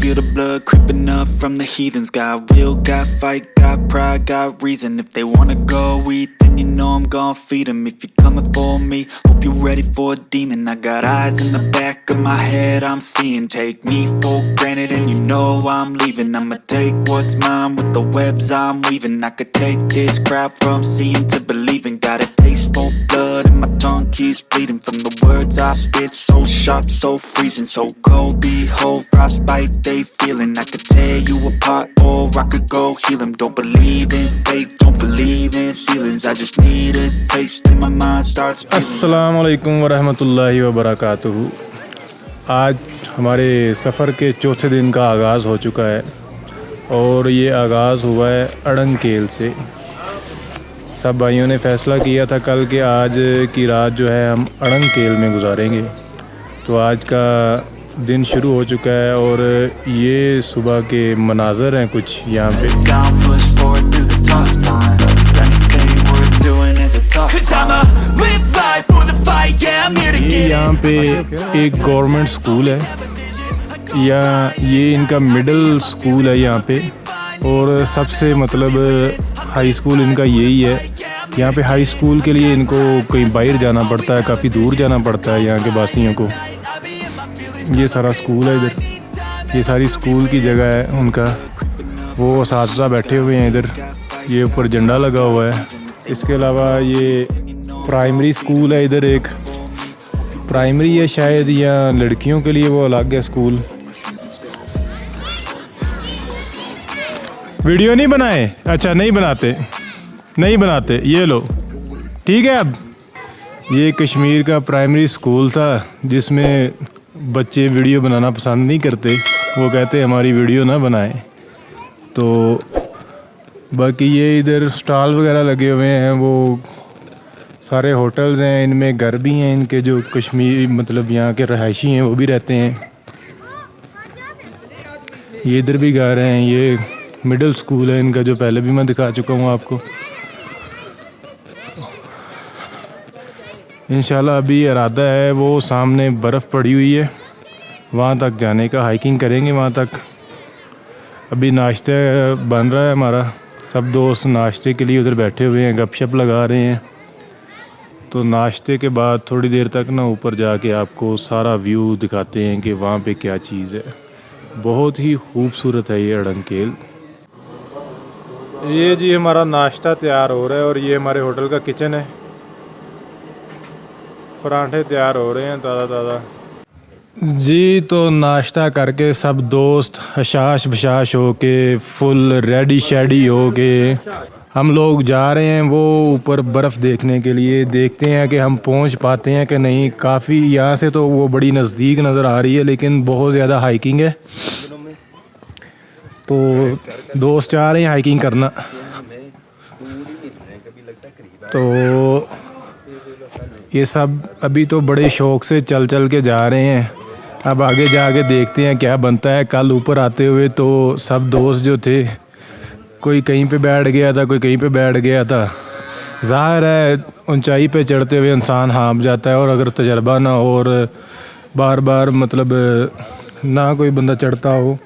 feel the blood creeping up from the heathens. Got will, got fight, got pride, got reason. If they wanna go eat, then you know I'm gon' feed them. If you're coming for me, hope you're ready for a demon. I got eyes in the back of my head, I'm seeing. Take me for granted and you know I'm leaving. I'ma take what's mine with the webs I'm weaving. I could take this crowd from seeing to believing. Got a taste for blood and my tongue keeps bleeding from the words I spit. So sharp, so freezing, so cold. Behold, frostbite they feeling. I could tear you apart or I could go heal them. Don't believe in fate, don't believe in ceilings. I just need a taste and my mind starts feeling. अस्सलाम वालेकुम वरहमतुल्लाहि वबरकातुहू। आज हमारे सफ़र के चौथे दिन का आगाज़ हो चुका है और ये आगाज़ हुआ है अड़ंगकेल से। सब भाइयों ने फ़ैसला किया था कल के आज की रात जो है हम अड़ंगकेल में गुजारेंगे। तो आज का दिन शुरू हो चुका है और ये सुबह के मनाज़र हैं कुछ यहाँ पे। ये यहाँ पे एक गवर्नमेंट स्कूल है या ये इनका मिडिल स्कूल है यहाँ पे, और सबसे मतलब हाई स्कूल इनका यही है। यहाँ पे हाई स्कूल के लिए इनको कहीं बाहर जाना पड़ता है, काफ़ी दूर जाना पड़ता है यहाँ के वासियों को। ये सारा स्कूल है इधर, ये सारी स्कूल की जगह है उनका। वो असातिज़ा बैठे हुए हैं इधर, ये ऊपर झंडा लगा हुआ है। इसके अलावा ये प्राइमरी स्कूल है इधर, एक प्राइमरी है शायद, या लड़कियों के लिए वो अलग है स्कूल। वीडियो नहीं बनाए? अच्छा नहीं बनाते, ये लो ठीक है। अब ये कश्मीर का प्राइमरी स्कूल था जिसमें बच्चे वीडियो बनाना पसंद नहीं करते, वो कहते हमारी वीडियो ना बनाएं। तो बाकी ये इधर स्टॉल वगैरह लगे हुए हैं, वो सारे होटल्स हैं, इनमें घर भी हैं इनके जो कश्मीरी मतलब यहाँ के रहायशी हैं वो भी रहते हैं। ये इधर भी घर हैं, ये मिडिल स्कूल है इनका जो पहले भी मैं दिखा चुका हूँ आपको। इंशाल्लाह अभी इरादा है वो सामने बर्फ़ पड़ी हुई है वहाँ तक जाने का, हाइकिंग करेंगे वहाँ तक। अभी नाश्ता बन रहा है हमारा, सब दोस्त नाश्ते के लिए उधर बैठे हुए हैं, गपशप लगा रहे हैं। तो नाश्ते के बाद थोड़ी देर तक ना ऊपर जाके आपको सारा व्यू दिखाते हैं कि वहाँ पे क्या चीज़ है। बहुत ही खूबसूरत है ये अड़ंगकेल। ये जी हमारा नाश्ता तैयार हो रहा है और ये हमारे होटल का किचन है। पराठे तैयार हो रहे हैं ताज़ा जी। तो नाश्ता करके सब दोस्त हशाश बशाश हो के फुल रेडी शेडी हो के हम लोग जा रहे हैं वो ऊपर बर्फ़ देखने के लिए। देखते हैं कि हम पहुंच पाते हैं कि नहीं। काफ़ी यहाँ से तो वो बड़ी नज़दीक नज़र आ रही है लेकिन बहुत ज़्यादा हाइकिंग है। तो दोस्त चाह रहे हैं हाइकिंग करना, तो ये सब अभी तो बड़े शौक़ से चल के जा रहे हैं। अब आगे जाके देखते हैं क्या बनता है। कल ऊपर आते हुए तो सब दोस्त जो थे कोई कहीं पे बैठ गया था, कोई कहीं पे बैठ गया था। ज़ाहिर है ऊंचाई पे चढ़ते हुए इंसान हाँफ जाता है, और अगर तजर्बा ना हो और बार बार मतलब ना कोई बंदा चढ़ता हो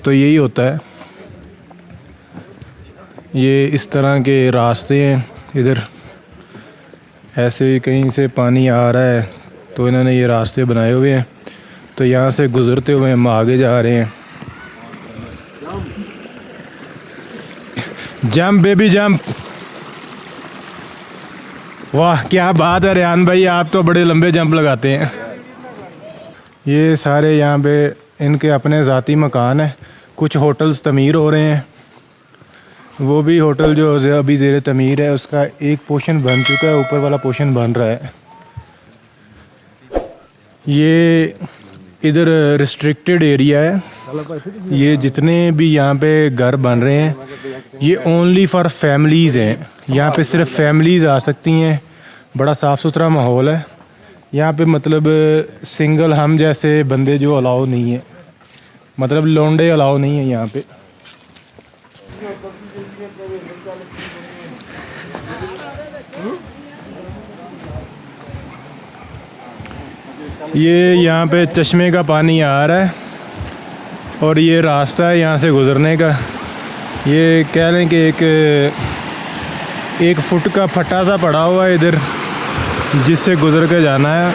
तो यही होता है। ये इस तरह के रास्ते हैं इधर, ऐसे कहीं से पानी आ रहा है तो इन्होंने ये रास्ते बनाए हुए हैं। तो यहाँ से गुज़रते हुए हम आगे जा रहे हैं। Jump baby jump. वाह क्या बात है रेहान भाई, आप तो बड़े लंबे जंप लगाते हैं। ये सारे यहाँ पे इनके अपने ज़ाती मकान है। कुछ होटल्स तमीर हो रहे हैं, वो भी होटल जो अभी ज़ेर तमीर है उसका एक पोर्शन बन चुका है, ऊपर वाला पोर्शन बन रहा है। ये इधर रिस्ट्रिक्टेड एरिया है। ये जितने भी यहाँ पे घर बन रहे हैं ये ओनली फॉर फैमिलीज़ हैं। यहाँ पे सिर्फ फैमिलीज़ आ सकती हैं। बड़ा साफ़ सुथरा माहौल है यहाँ पे, मतलब सिंगल हम जैसे बंदे जो अलाउ नहीं है, मतलब लौंडे अलाउ नहीं है यहाँ पे। ये यहाँ पे चश्मे का पानी आ रहा है और ये रास्ता है यहाँ से गुज़रने का। ये कह लें कि एक फुट का फटा सा पड़ा हुआ है इधर, जिससे गुज़र के जाना है।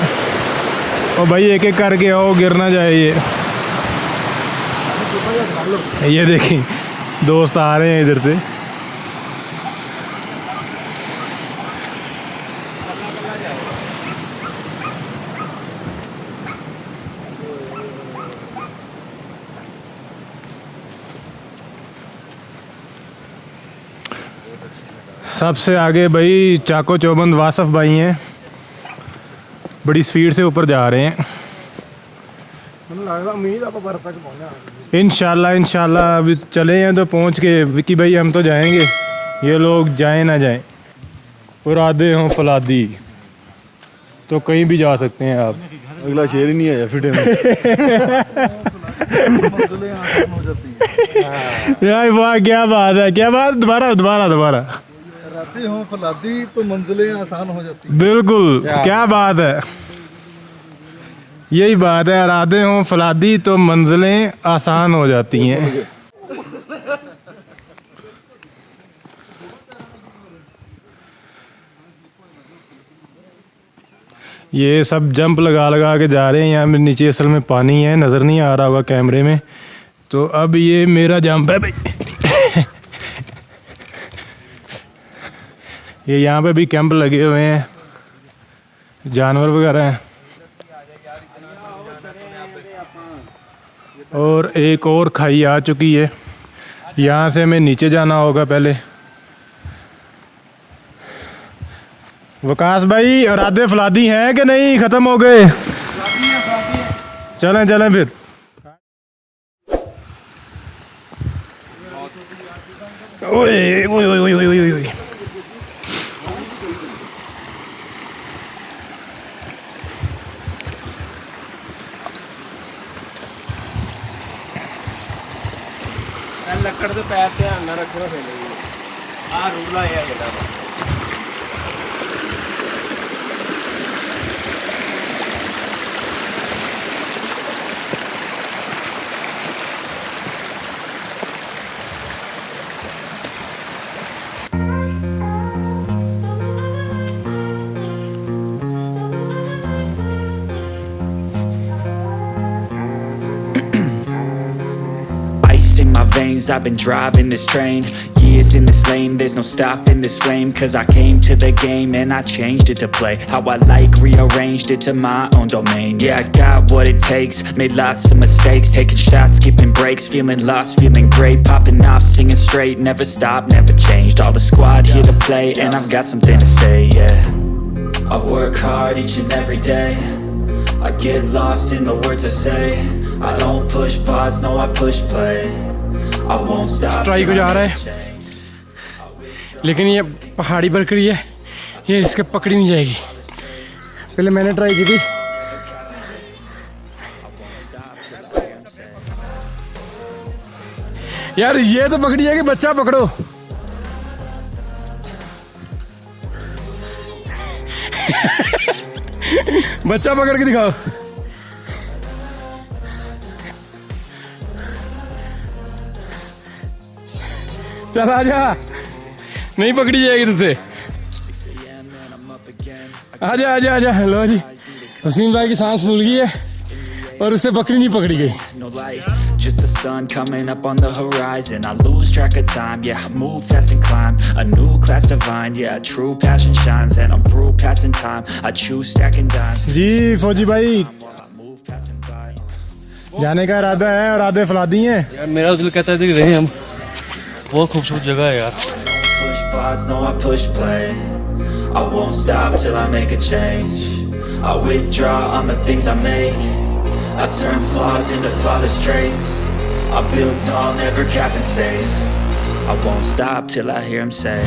और भाई एक एक करके आओ, गिर ना जाए ये देखिए दोस्त आ रहे हैं इधर से। सबसे आगे भाई चाको चौबंद वासफ भाई हैं, बड़ी स्पीड से ऊपर जा रहे हैं। इंशाल्लाह अभी चले हैं तो पहुंच के विकी भाई हम तो जाएंगे, ये लोग जाएं ना जाएं। इरादे हों फलादी तो कहीं भी जा सकते हैं आप। अगला शेर ही नहीं आया फिटे में। यार वाह क्या बात है, क्या बात। दोबारा इरादे हों फलादी तो मंजिलें आसान हो जाती। बिल्कुल क्या बात है, यही बात है। इरादे हों फलादी तो मंजिलें आसान हो जाती हैं। ये सब जंप लगा के जा रहे हैं। यहाँ में नीचे असल में पानी है, नज़र नहीं आ रहा होगा कैमरे में। तो अब ये मेरा जंप है भाई। ये यहाँ पे भी कैंप लगे हुए हैं, जानवर वगैरह हैं। और एक और खाई आ चुकी है, यहाँ से हमें नीचे जाना होगा पहले। वकास भाई इरादे फलादी हैं कि नहीं, ख़त्म हो गए? चलें फिर। ओए ओए ओए ओए ओए ओए। ਲੱਕੜ ਦੇ ਪੈਰ ਧਿਆਨ ਨਾਲ ਰੱਖੋ ਫਿਰ ਆ ਰੂਲਾ ਹੈ ਜਿਹੜਾ in my veins, I've been driving this train. Years in this lane, there's no stopping this flame. Cause I came to the game and I changed it to play how I like, rearranged it to my own domain. Yeah, I got what it takes, made lots of mistakes, taking shots, skipping breaks, feeling lost, feeling great, popping off, singing straight, never stopped, never changed. All the squad here to play and I've got something to say, yeah. I work hard each and every day, I get lost in the words I say, I don't push pause, no I push play. I won't stop. Try को जा रहा है, लेकिन ये पहाड़ी बरकरी है, ये इसके पकड़ी नहीं जाएगी। पहले मैंने ट्राई की थी, यार ये तो पकड़ी जाएगी। बच्चा पकड़ो। बच्चा पकड़ के दिखाओ। चल आजा, नहीं पकड़ी जाएगी तुझसे। आजा आजा आजा। लो जी, वसीम भाई की सांस फूल गई है और उससे बकरी नहीं पकड़ी गई। Just the sun coming up on the horizon. I lose track of time, yeah, I move fast and climb a new class divine, yeah, true passion shines and I'm through passing time. I choose stacking dimes. जी फौजी भाई, जाने का इरादा है और आधे फलादी हैं। यार मेरा दिल कहता है रहे हम, बहुत खूबसूरत जगह है यार। Push pause, no I push play. I won't stop till I make a change. I withdraw on the things I make. I turn flaws into flawless traits. I build tall, never capped in space. I won't stop till I hear him say,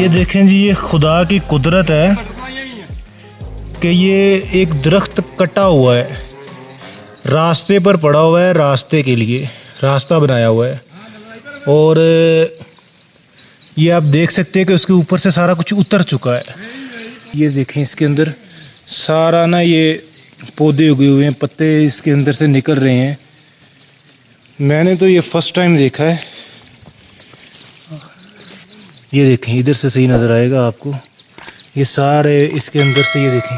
ये देखें जी, ये खुदा की कुदरत है कि ये एक दरख्त कटा हुआ है, रास्ते पर पड़ा हुआ है, रास्ते के लिए। रास्ता बनाया हुआ है। और ये आप देख सकते हैं कि उसके ऊपर से सारा कुछ उतर चुका है। ये देखें, इसके अंदर सारा ना ये पौधे उगे हुए हैं, पत्ते इसके अंदर से निकल रहे हैं। मैंने तो ये फर्स्ट टाइम देखा है। ये देखें, इधर से सही नज़र आएगा आपको, ये सारे इसके अंदर से ये देखें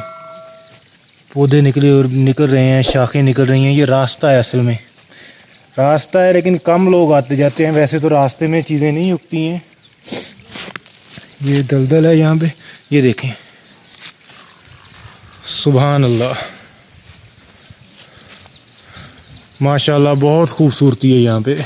पौधे निकल रहे हैं, शाखें निकल रही हैं। ये रास्ता है, असल में रास्ता है, लेकिन कम लोग आते जाते हैं। वैसे तो रास्ते में चीज़ें नहीं उगती हैं। ये दलदल है यहाँ पे, ये देखें, सुभान अल्लाह, माशाल्लाह, बहुत खूबसूरती है यहाँ पे।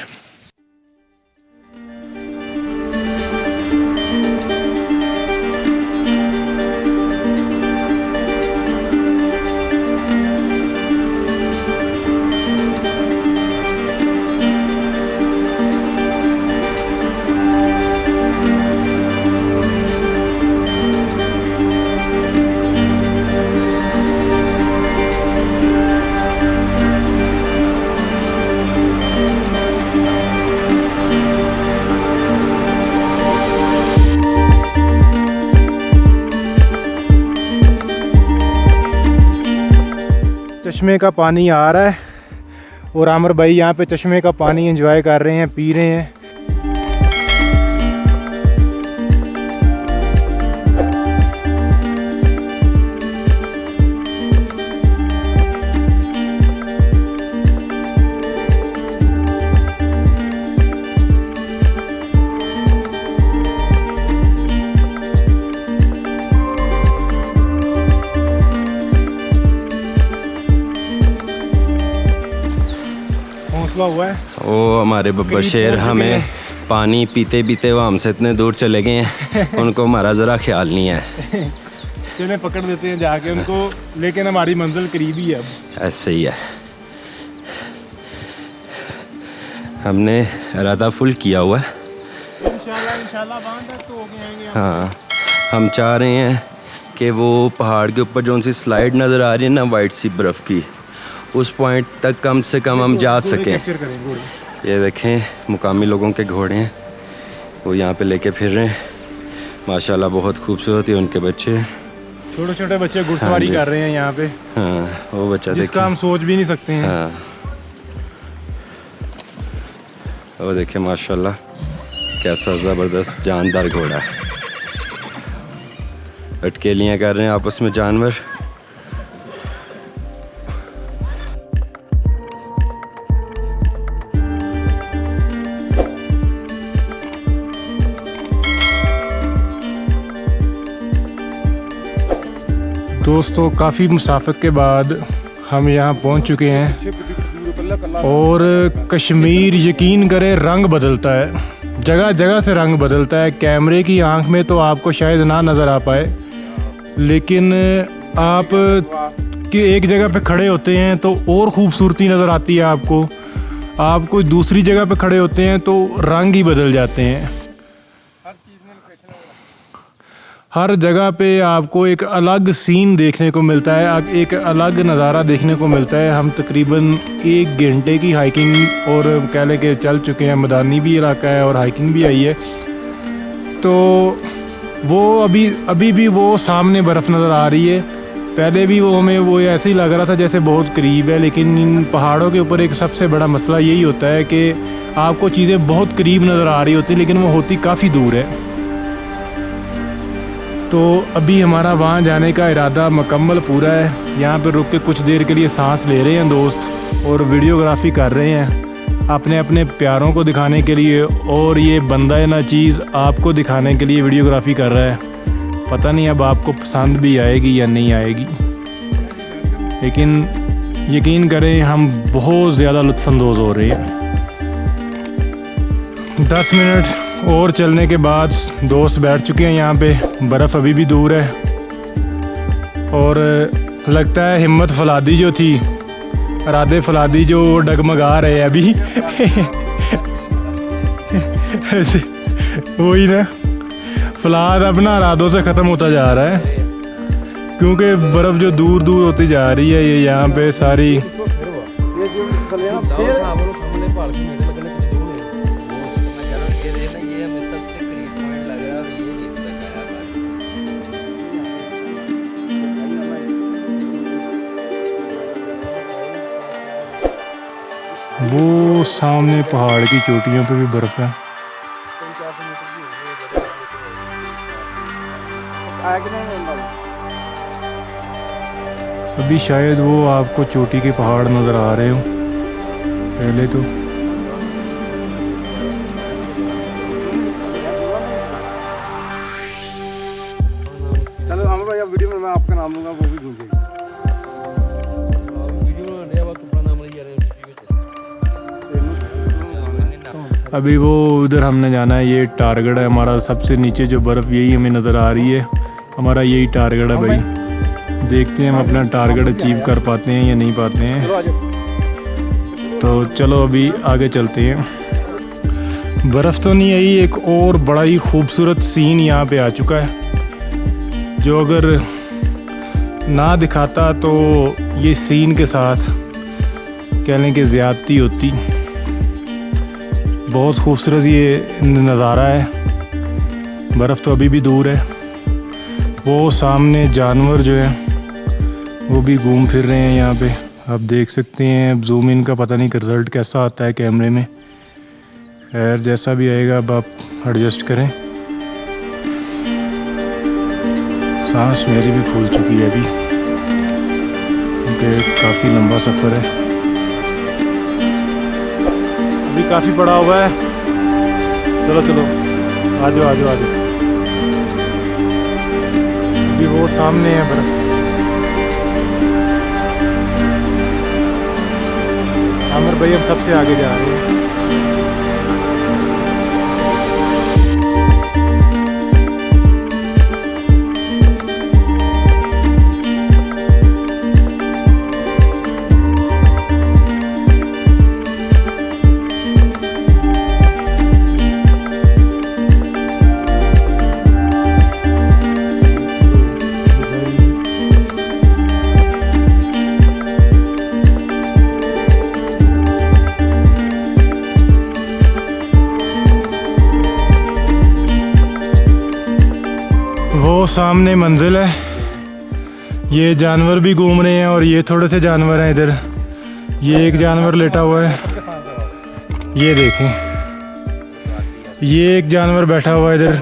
चश्मे का पानी आ रहा है और आमिर भाई यहाँ पे चश्मे का पानी एंजॉय कर रहे हैं, पी रहे हैं। हुआ है वो हमारे बब्बर शेर हमें पानी पीते पीते वो हमसे इतने दूर चले गए हैं, उनको हमारा ज़रा ख्याल नहीं है। चलें पकड़ देते हैं जाके उनको, लेकिन हमारी मंजिल करीब ही है अब। ऐसे ही है, हमने इरादा फुल किया हुआ है। इंशाल्लाह वहाँ तक तो हो गए आएंगे। हाँ, हम चाह रहे हैं कि वो पहाड़ के ऊपर जो सी स्लाइड नज़र आ रही है ना, वाइट सी बर्फ़ की, उस पॉइंट तक कम से कम हम जा सकें। ये देखें, मुकामी लोगों के घोड़े हैं, वो यहाँ पे लेके फिर रहे हैं। माशाल्लाह बहुत खूबसूरत है उनके बच्चे, छोटे छोटे बच्चे घुड़सवारी कर रहे हैं यहाँ पे। हाँ, वो बच्चा जिसका हम सोच भी नहीं सकते हैं। हाँ, वो देखें माशाल्लाह कैसा ज़बरदस्त जानदार घोड़ा है। अटकेलियाँ कर रहे हैं आपस में जानवर। दोस्तों, काफ़ी मुसाफत के बाद हम यहाँ पहुँच चुके हैं और कश्मीर, यकीन करें, रंग बदलता है, जगह जगह से रंग बदलता है। कैमरे की आंख में तो आपको शायद ना नज़र आ पाए, लेकिन आप कि एक जगह पे खड़े होते हैं तो और ख़ूबसूरती नज़र आती है आपको। आप कोई दूसरी जगह पे खड़े होते हैं तो रंग ही बदल जाते हैं। हर जगह पे आपको एक अलग सीन देखने को मिलता है, एक अलग नज़ारा देखने को मिलता है। हम तकरीबन 1 घंटे की हाइकिंग और कह लें कि चल चुके हैं। मैदानी भी इलाका है और हाइकिंग भी आई है, तो वो अभी भी वो सामने बर्फ़ नज़र आ रही है। पहले भी वो हमें वो ऐसे ही लग रहा था जैसे बहुत करीब है, लेकिन इन पहाड़ों के ऊपर एक सबसे बड़ा मसला यही होता है कि आपको चीज़ें बहुत करीब नज़र आ रही होती, लेकिन वो होती काफ़ी दूर है। तो अभी हमारा वहाँ जाने का इरादा मुकम्मल पूरा है। यहाँ पर रुक के कुछ देर के लिए सांस ले रहे हैं दोस्त और वीडियोग्राफी कर रहे हैं अपने अपने प्यारों को दिखाने के लिए, और ये बंदा ना चीज़ आपको दिखाने के लिए वीडियोग्राफी कर रहा है। पता नहीं अब आपको पसंद भी आएगी या नहीं आएगी, लेकिन यकीन करें हम बहुत ज़्यादा लुत्फ़अंदोज़ हो रहे हैं। 10 मिनट और चलने के बाद दोस्त बैठ चुके हैं यहाँ पे। बर्फ़ अभी भी दूर है और लगता है हिम्मत फलादी जो थी, इरादे फलादी जो डगमगा रहे हैं अभी वही ना, फलाद अपना इरादों से ख़त्म होता जा रहा है, क्योंकि बर्फ़ जो दूर दूर होती जा रही है। ये यहाँ पे सारी वो सामने पहाड़ की चोटियों पे भी बर्फ़ है। अभी शायद वो आपको चोटी के पहाड़ नज़र आ रहे हो पहले तो। चलो अमर भाई, अब वीडियो में मैं आपका नाम लूँगा, वो भी भूल जाएगी। अभी वो उधर हमने जाना है, ये टारगेट है हमारा। सबसे नीचे जो बर्फ़ यही हमें नज़र आ रही है, हमारा यही टारगेट है भाई। देखते हैं हम अपना टारगेट अचीव कर पाते हैं या नहीं पाते हैं। तो चलो अभी आगे चलते हैं। बर्फ़ तो नहीं आई, एक और बड़ा ही खूबसूरत सीन यहाँ पे आ चुका है, जो अगर ना दिखाता तो ये सीन के साथ कह लें कि ज़्यादती होती। बहुत खूबसूरत ये नज़ारा है। बर्फ़ तो अभी भी दूर है। वो सामने जानवर जो है वो भी घूम फिर रहे हैं यहाँ पे, आप देख सकते हैं। अब जूम इन का पता नहीं कि रिज़ल्ट कैसा आता है कैमरे में। खैर जैसा भी आएगा अब आप एडजस्ट करें। सांस मेरी भी फूल चुकी है अभी, क्योंकि काफ़ी लंबा सफ़र है। अभी काफ़ी बड़ा हुआ है। चलो चलो आ जाओ आ जाओ आ जाओ। अभी वो सामने है बर्फ़। आमिर भाई हम सबसे आगे जा रहे हैं। वो सामने मंजिल है। ये जानवर भी घूम रहे हैं और ये थोड़े से जानवर हैं इधर। ये एक जानवर लेटा हुआ है, ये देखें। ये एक जानवर बैठा हुआ है इधर,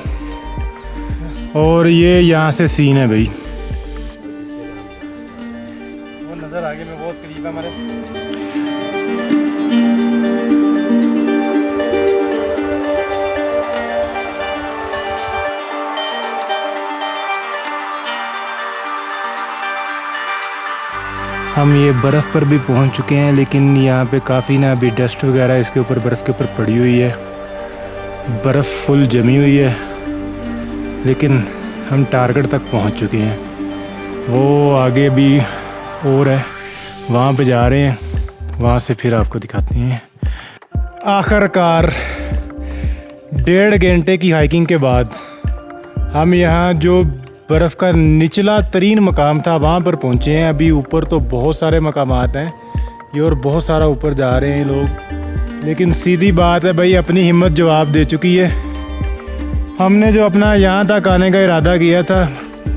और ये यहाँ से सीन है भाई। वो नज़र आगे में बहुत करीब है हमारे। हम ये बर्फ़ पर भी पहुंच चुके हैं, लेकिन यहाँ पे काफ़ी ना अभी डस्ट वगैरह इसके ऊपर बर्फ़ के ऊपर पड़ी हुई है। बर्फ़ फुल जमी हुई है, लेकिन हम टारगेट तक पहुंच चुके हैं। वो आगे भी और है, वहाँ पे जा रहे हैं, वहाँ से फिर आपको दिखाते हैं। आखिरकार 1.5 घंटे की हाइकिंग के बाद हम यहाँ जो बर्फ़ का निचला तरीन मकाम था वहाँ पर पहुँचे हैं। अभी ऊपर तो बहुत सारे मकामात हैं ये, और बहुत सारा ऊपर जा रहे हैं लोग, लेकिन सीधी बात है भाई, अपनी हिम्मत जवाब दे चुकी है। हमने जो अपना यहाँ तक आने का इरादा किया था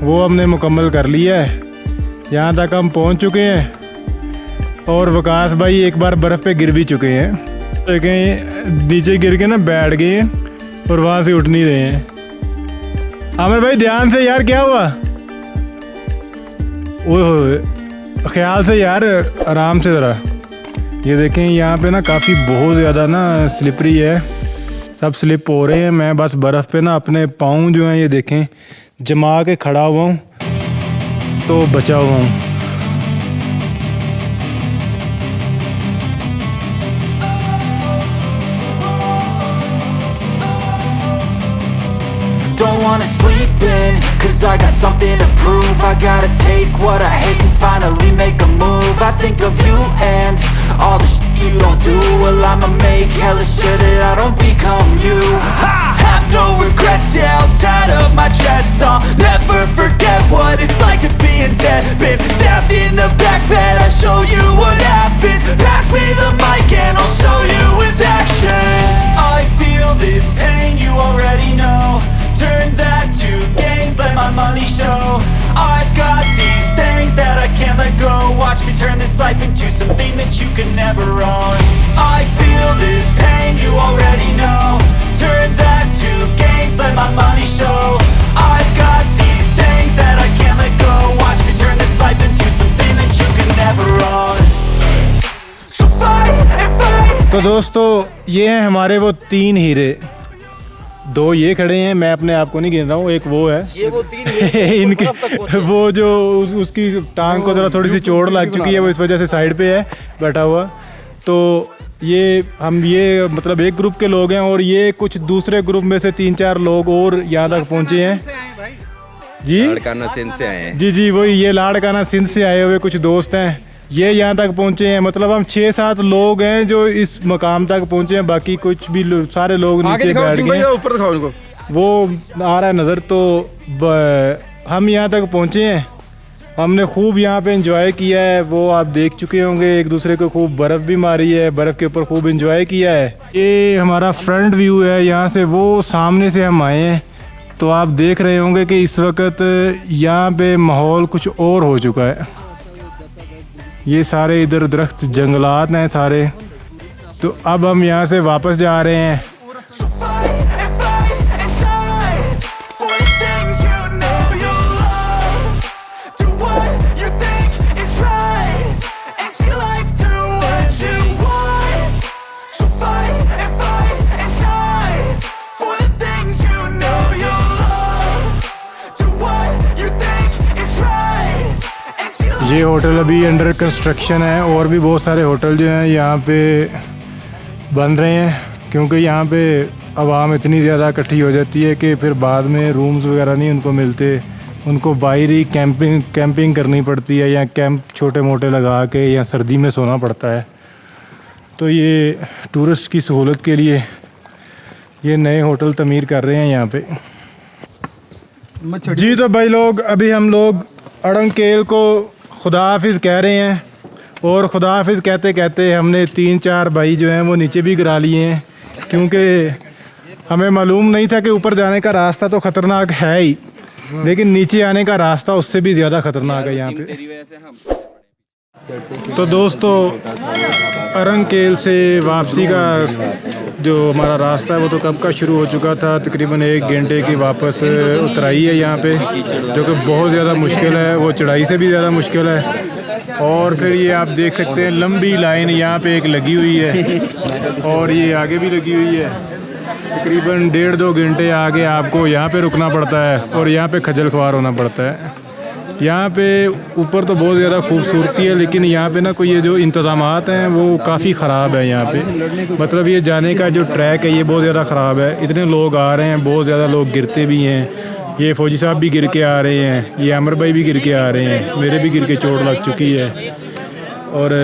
वो हमने मुकम्मल कर लिया है। यहाँ तक हम पहुँच चुके हैं, और वकास भाई एक बार बर्फ़ पे गिर भी चुके हैं। कहीं नीचे गिर के ना बैठ गए हैं और वहाँ से उठ नहीं रहे हैं। आमिर भाई ध्यान से यार, क्या हुआ? ओह ख्याल से यार, आराम से ज़रा। ये देखें यहाँ पे ना काफ़ी बहुत ज़्यादा ना स्लिपरी है, सब स्लिप हो रहे हैं। मैं बस बर्फ़ पे ना अपने पाँव जो हैं ये देखें जमा के खड़ा हुआ हूँ, तो बचा हुआ हूँ। Don't wanna sleep in, cause I got something to prove. I gotta take what I hate and finally make a move. I think of you and all the shit you don't do. Well, I'ma make hella sure that I don't become you. I have no regrets, yeah, I'll tie up my chest. I'll never forget what it's like to be in debt. Been stabbed in the back bed, I'll show you what happens. Pass me the mic and I'll show you with action. I feel this pain, you already know. Turn that to gains, let my money show. I've got these things that I can't let go. Watch me turn this life into something that you can never own. I feel this pain, you already know. Turn that to gains, let my money show. I've got these things that I can't let go. Watch me turn this life into something that you can never own. So fight and fight. तो दोस्तों ये हैं हमारे वो 3 हीरे। 2 ये खड़े हैं, मैं अपने आप को नहीं गिन रहा हूँ, एक वो है, ये वो 3 हीरे इनके वो जो उसकी टांग को ज़रा थोड़ी सी चोट लग चुकी है, वो इस वजह से साइड पे है बैठा हुआ। तो ये हम ये मतलब एक ग्रुप के लोग हैं और ये कुछ दूसरे ग्रुप में से 3-4 लोग और यहाँ तक पहुँचे हैं जी। लाड़काना सिंध से आए हैं। जी वही, ये लाड़काना सिंध से आए हुए कुछ दोस्त हैं, ये यहाँ तक पहुँचे हैं। मतलब हम 6-7 लोग हैं जो इस मकाम तक पहुँचे हैं, बाकी कुछ भी सारे लोग नीचे बैठ गए हैं। ऊपर दिखाओ इनको, वो आ रहा है नज़र। तो हम यहाँ तक पहुँचे हैं, हमने खूब यहाँ पे एंजॉय किया है, वो आप देख चुके होंगे। एक दूसरे को खूब बर्फ़ भी मारी है, बर्फ़ के ऊपर खूब एंजॉय किया है। ये हमारा फ्रंट व्यू है, यहाँ से वो सामने से हम आए हैं। तो आप देख रहे होंगे कि इस वक्त यहाँ पे माहौल कुछ और हो चुका है। ये सारे इधर दरख्त जंगलात हैं सारे। तो अब हम यहाँ से वापस जा रहे हैं। So fight and fight and die for the things you know you love. Do what you think is right and see life do what you want. So fight and die for the things you know you love. Do what you think is right and see life. ये hotel अभी under construction है और भी बहुत सारे hotel जो हैं यहाँ पे बन रहे हैं, क्योंकि यहाँ पे आवाम इतनी ज़्यादा इकट्ठी हो जाती है कि फिर बाद में रूम्स वगैरह नहीं उनको मिलते, उनको बाहर ही कैंपिंग करनी पड़ती है या कैंप छोटे मोटे लगा के या सर्दी में सोना पड़ता है। तो ये टूरिस्ट की सहूलत के लिए ये नए होटल तमीर कर रहे हैं यहाँ पे जी। तो भाई लोग, अभी हम लोग अड़ंकेल को खुदा हाफिज़ कह रहे हैं और खुदा हाफिज़ कहते कहते हमने 3-4 भाई जो हैं वो नीचे भी गिरा लिए हैं, क्योंकि हमें मालूम नहीं था कि ऊपर जाने का रास्ता तो ख़तरनाक है ही, लेकिन नीचे आने का रास्ता उससे भी ज़्यादा ख़तरनाक है यहाँ पे। तो दोस्तों अड़ंकेल से वापसी का जो हमारा रास्ता है वो तो कब का शुरू हो चुका था, तकरीबन 1 घंटे की वापस उतराई है यहाँ पे, जो कि बहुत ज़्यादा मुश्किल है, वो चढ़ाई से भी ज़्यादा मुश्किल है। और फिर ये आप देख सकते हैं लंबी लाइन यहाँ पे एक लगी हुई है और ये आगे भी लगी हुई है। तकरीबन 1.5-2 घंटे आगे आपको यहाँ पे रुकना पड़ता है और यहाँ पे खजल ख्वार होना पड़ता है। यहाँ पे ऊपर तो बहुत ज़्यादा खूबसूरती है, लेकिन यहाँ पे ना कोई ये जो इंतज़ामात हैं वो काफ़ी ख़राब है यहाँ पे। मतलब ये जाने का जो ट्रैक है ये बहुत ज़्यादा ख़राब है, इतने लोग आ रहे हैं, बहुत ज़्यादा लोग गिरते भी हैं। ये फ़ौजी साहब भी गिर के आ रहे हैं, ये अमर भाई भी गिर के आ रहे हैं, मेरे भी गिर के चोट लग चुकी है। और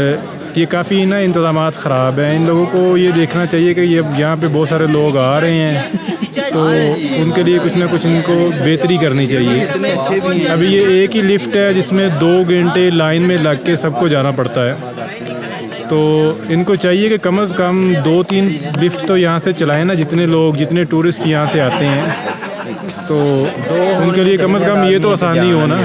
ये काफ़ी ना इंतज़ामात ख़राब हैं। इन लोगों को ये देखना चाहिए कि ये यहाँ पे बहुत सारे लोग आ रहे हैं, तो उनके लिए कुछ ना कुछ इनको बेहतरी करनी चाहिए। अभी ये एक ही लिफ्ट है जिसमें 2 घंटे लाइन में लग के सबको जाना पड़ता है। तो इनको चाहिए कि कम से कम 2-3 लिफ्ट तो यहाँ से चलाएं ना, जितने टूरिस्ट यहाँ से आते हैं, तो उनके लिए कम से कम ये तो आसानी हो ना।